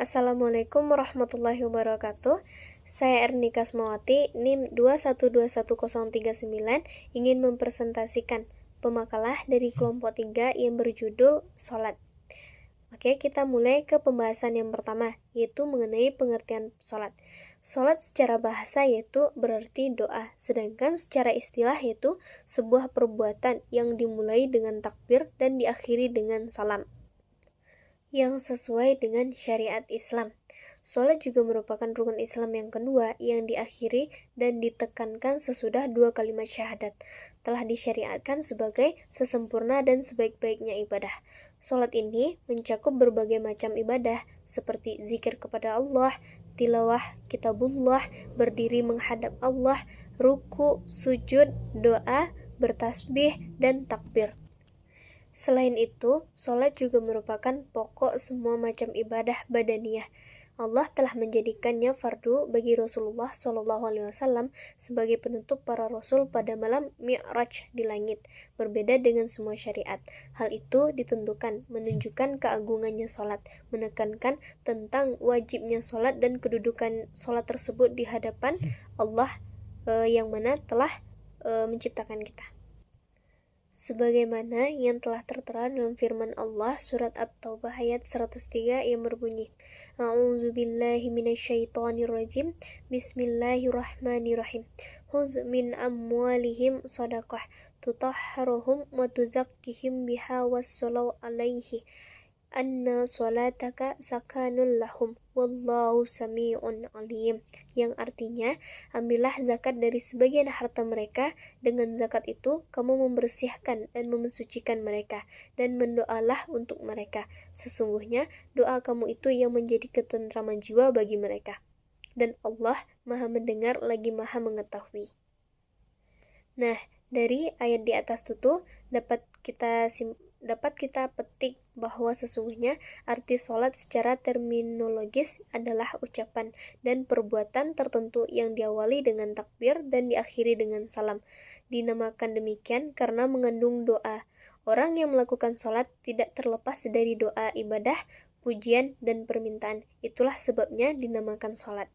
Assalamualaikum warahmatullahi wabarakatuh. Saya Erni Kasmawati, NIM 2121039, ingin mempresentasikan pemakalah dari kelompok 3 yang berjudul Sholat. Oke, kita mulai ke pembahasan yang pertama, yaitu mengenai pengertian sholat. Sholat secara bahasa yaitu berarti doa, sedangkan secara istilah yaitu sebuah perbuatan yang dimulai dengan takbir dan diakhiri dengan salam, yang sesuai dengan syariat Islam. Sholat juga merupakan rukun Islam yang kedua yang diakhiri dan ditekankan sesudah 2 kalimat syahadat. Telah disyariatkan sebagai sesempurna dan sebaik-baiknya ibadah. Sholat ini mencakup berbagai macam ibadah seperti zikir kepada Allah, tilawah kitabullah, berdiri menghadap Allah, ruku, sujud, doa, bertasbih, dan takbir. Selain itu, sholat juga merupakan pokok semua macam ibadah badaniyah. Allah telah menjadikannya fardu bagi Rasulullah SAW sebagai penutup para rasul pada malam Mi'raj di langit, berbeda dengan semua syariat. Hal itu ditentukan menunjukkan keagungannya sholat, menekankan tentang wajibnya sholat dan kedudukan sholat tersebut di hadapan Allah yang mana telah menciptakan kita. Sebagaimana yang telah tertera dalam firman Allah surat At-Taubah ayat 103 yang berbunyi, A'udzubillahi minasyaitonirrajim, Bismillahirrahmanirrahim. Khudz min amwalihim shadaqah tutahharuhum wa tuzakkihim biha wassalau alaihi anna sholataka sakanun lahum wallahu sami'un alim, yang artinya, ambillah zakat dari sebagian harta mereka, dengan zakat itu kamu membersihkan dan mensucikan mereka, dan mendoalah untuk mereka, sesungguhnya doa kamu itu yang menjadi ketentraman jiwa bagi mereka, dan Allah maha mendengar lagi maha mengetahui. Nah, dari ayat di atas itu dapat kita petik bahwa sesungguhnya arti sholat secara terminologis adalah ucapan dan perbuatan tertentu yang diawali dengan takbir dan diakhiri dengan salam. Dinamakan demikian karena mengandung doa. Orang yang melakukan sholat tidak terlepas dari doa ibadah, pujian, dan permintaan. Itulah sebabnya dinamakan sholat.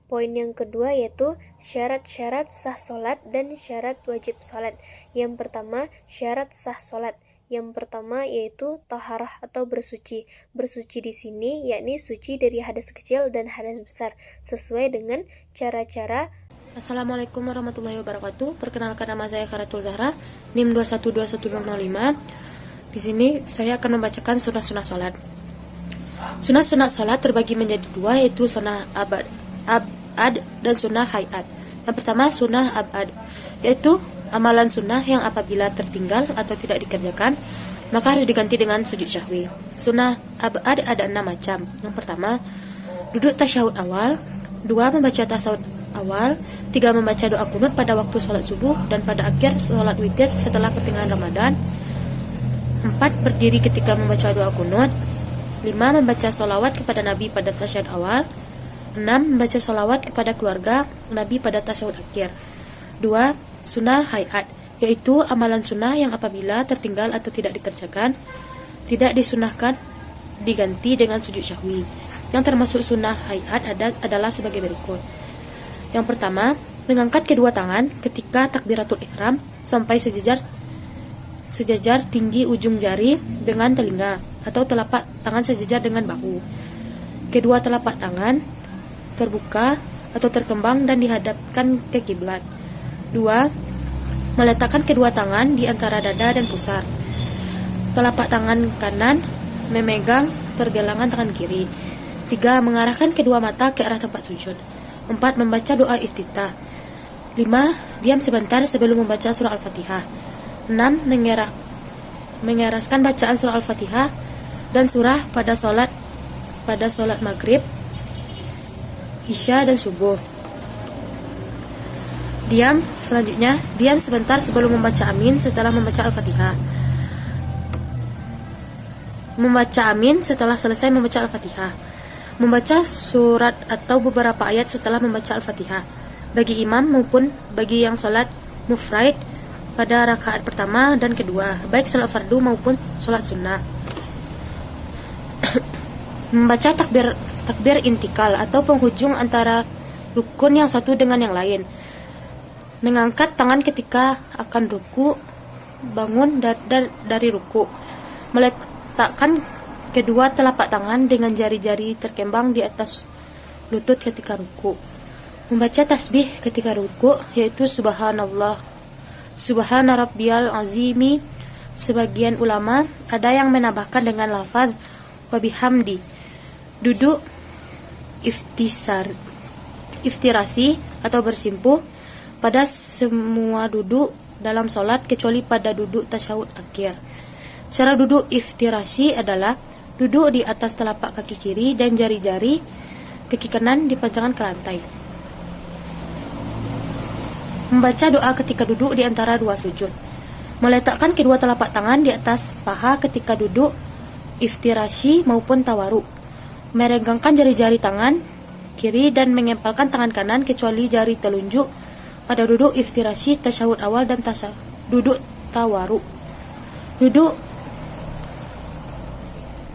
Poin yang kedua yaitu syarat-syarat sah sholat dan syarat wajib sholat. Yang pertama, syarat sah sholat. Yang pertama yaitu taharah atau bersuci. Bersuci di sini yakni suci dari hadas kecil dan hadas besar, sesuai dengan cara-cara. Assalamualaikum warahmatullahi wabarakatuh. Perkenalkan, nama saya Kharatul Zahra, NIM 2121005. Di sini saya akan membacakan sunnah-sunnah sholat. Sunnah-sunnah sholat terbagi menjadi dua, yaitu sunnah abad dan sunnah hayat. Yang pertama sunnah abad, yaitu amalan sunnah yang apabila tertinggal atau tidak dikerjakan maka harus diganti dengan sujud syahwi. Sunnah abad ada 6 macam. Yang pertama, duduk tasyahud awal. 2, membaca tasawuf awal. 3, membaca doa kunut pada waktu sholat subuh dan pada akhir sholat witir setelah pertengahan Ramadan. 4, berdiri ketika membaca doa kunut. 5, membaca sholawat kepada Nabi pada tasyahud awal. 6, membaca sholawat kepada keluarga Nabi pada tasyahud akhir. 2, sunnah hayat, yaitu amalan sunnah yang apabila tertinggal atau tidak dikerjakan, tidak disunahkan diganti dengan sujud syahwi. Yang termasuk sunnah hayat adalah sebagai berikut. Yang pertama, mengangkat kedua tangan ketika takbiratul ihram sampai sejajar tinggi ujung jari dengan telinga, atau telapak tangan sejajar dengan bahu. Kedua telapak tangan terbuka atau terkembang dan dihadapkan ke kiblat. 2, meletakkan kedua tangan di antara dada dan pusar. Telapak tangan kanan memegang pergelangan tangan kiri. 3, mengarahkan kedua mata ke arah tempat sujud. 4, membaca doa iftitah. 5, diam sebentar sebelum membaca surah Al-Fatihah. 6, mengeraskan bacaan surah Al-Fatihah dan surah pada sholat maghrib, isya, dan subuh. Selanjutnya, diam sebentar sebelum membaca amin setelah membaca Al-Fatihah. Membaca amin setelah selesai membaca Al-Fatihah. Membaca surat atau beberapa ayat setelah membaca Al-Fatihah, bagi imam maupun bagi yang sholat mufraid pada rakaat pertama dan kedua, baik sholat fardu maupun sholat sunnah. Membaca takbir intikal atau penghujung antara rukun yang satu dengan yang lain. Mengangkat tangan ketika akan ruku, bangun dari ruku. Meletakkan kedua telapak tangan dengan jari-jari terkembang di atas lutut ketika ruku. Membaca tasbih ketika ruku, yaitu subhanallah, subhana rabbiyal azimi. Sebagian ulama ada yang menambahkan dengan lafaz wa bihamdi. Duduk iftirasi atau bersimpuh pada semua duduk dalam solat kecuali pada duduk tasyahud akhir. Cara duduk iftirasi adalah duduk di atas telapak kaki kiri dan jari-jari kaki kanan dipanjangkan ke lantai. Membaca doa ketika duduk di antara dua sujud. Meletakkan kedua telapak tangan di atas paha ketika duduk iftirasi maupun tawaruk. Meregangkan jari-jari tangan kiri dan mengempalkan tangan kanan kecuali jari telunjuk pada duduk iftirasi, tasyahud awal, dan duduk tawaruk.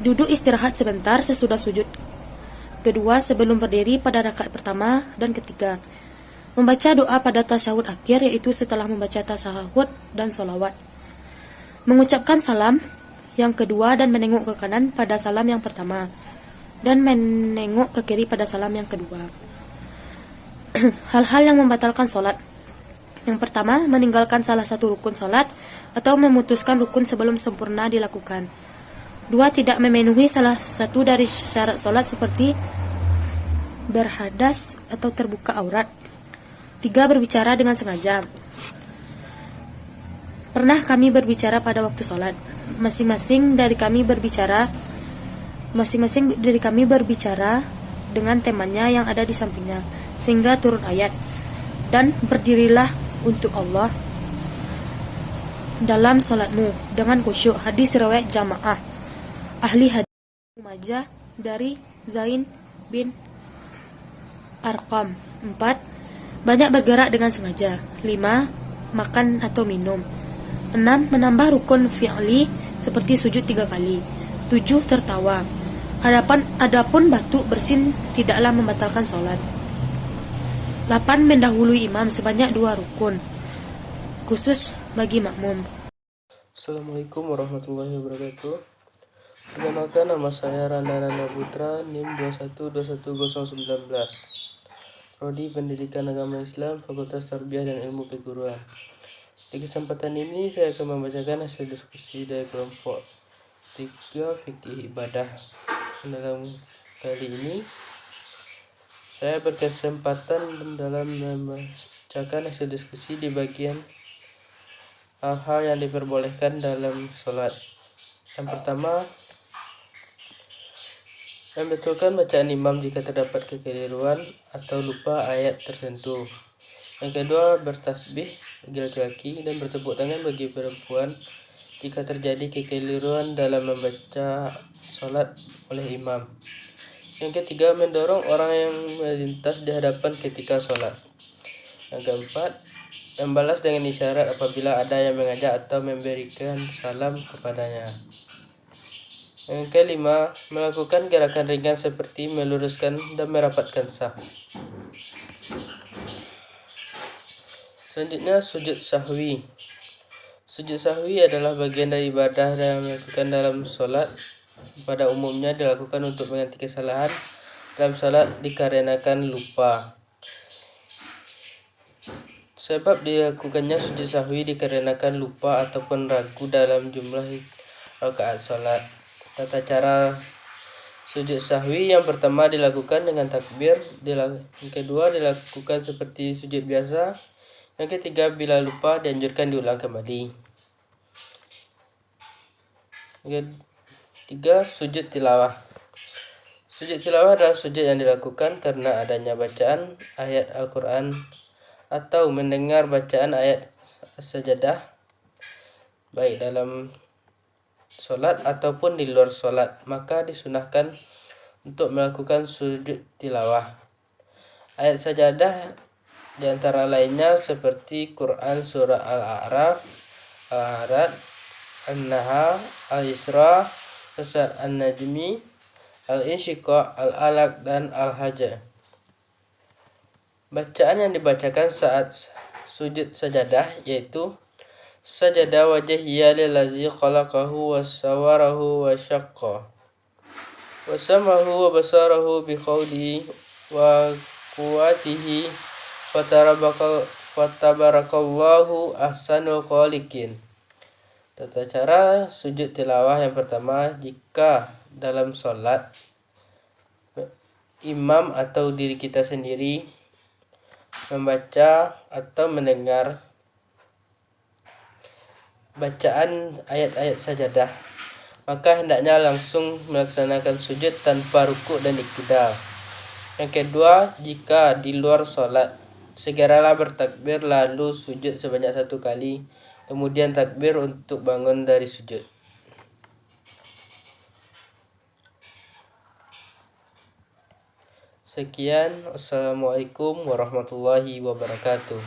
Duduk istirahat sebentar sesudah sujud kedua sebelum berdiri pada rakaat pertama dan ketiga. Membaca doa pada tasyahud akhir, yaitu setelah membaca tasyahud dan sholawat. Mengucapkan salam yang kedua dan menengok ke kanan pada salam yang pertama, dan menengok ke kiri pada salam yang kedua. Hal-hal yang membatalkan sholat. Yang pertama, meninggalkan salah satu rukun sholat atau memutuskan rukun sebelum sempurna dilakukan. Dua, tidak memenuhi salah satu dari syarat sholat seperti berhadas atau terbuka aurat. 3. Berbicara dengan sengaja. Pernah kami berbicara pada waktu sholat. Masing-masing dari kami berbicara dengan temannya yang ada di sampingnya, sehingga turun ayat, dan berdirilah untuk Allah dalam sholatmu dengan khusyuk. Hadis riwayat jamaah ahli hadis Majah dari Zain bin Arqam. 4. Banyak bergerak dengan sengaja. 5. Makan atau minum. 6. Menambah rukun fi'li seperti sujud 3 kali. 7. Tertawa. Adapun batuk bersin tidaklah membatalkan sholat. 8. Mendahului imam sebanyak 2 rukun, khusus bagi makmum. Assalamualaikum warahmatullahi wabarakatuh. Perkenalkan, nama saya Randa Putra, NIM 21210019. Prodi Pendidikan Agama Islam, Fakultas Tarbiyah dan Ilmu Keguruan. Di kesempatan ini saya akan membacakan hasil diskusi dari kelompok 3 fikih ibadah. Dalam kali ini saya berkesempatan dalam membacakan hasil diskusi di bagian hal-hal yang diperbolehkan dalam sholat. Yang pertama, membetulkan bacaan imam jika terdapat kekeliruan atau lupa ayat tertentu. Yang kedua, bertasbih bagi laki-laki dan bertepuk tangan bagi perempuan jika terjadi kekeliruan dalam membaca sholat oleh imam. Yang ketiga, mendorong orang yang melintas di hadapan ketika sholat. Yang keempat, membalas dengan isyarat apabila ada yang mengajak atau memberikan salam kepadanya. Yang kelima, melakukan gerakan ringan seperti meluruskan dan merapatkan saf. Selanjutnya, sujud sahwi. Sujud sahwi adalah bagian dari ibadah yang dilakukan dalam sholat. Pada umumnya dilakukan untuk mengganti kesalahan dalam sholat dikarenakan lupa. Sebab dilakukannya sujud sahwi dikarenakan lupa ataupun ragu dalam jumlah rakaat sholat. Tata cara sujud sahwi: yang pertama dilakukan dengan takbir, yang kedua dilakukan seperti sujud biasa, yang ketiga bila lupa dianjurkan diulang kembali. Yang ketiga, sujud tilawah. Sujud tilawah adalah sujud yang dilakukan karena adanya bacaan ayat Al-Quran atau mendengar bacaan ayat sajadah, baik dalam sholat ataupun di luar sholat, maka disunahkan untuk melakukan sujud tilawah. Ayat sajadah di antara lainnya seperti Quran surah Al-A'raf, Al-Arad, An-Nahl, Al-Isra, Surat An-Najmi, al-insyiqaq, al-alaq, dan al-haja. Bacaan yang dibacakan saat sujud sajadah yaitu sajada wajhiya lillazi khalaqahu wa sawwarahu wa syaqqa wa samahu wa basarahu bi qawlihi wa quwwatihi fatabarakallahu ahsanul khaliqin. Tata cara sujud tilawah yang pertama, jika dalam sholat imam atau diri kita sendiri membaca atau mendengar bacaan ayat-ayat sajadah, maka hendaknya langsung melaksanakan sujud tanpa rukuk dan iktidal. Yang kedua, jika di luar sholat, segeralah bertakbir lalu sujud sebanyak 1 kali, kemudian takbir untuk bangun dari sujud. Sekian, assalamualaikum warahmatullahi wabarakatuh.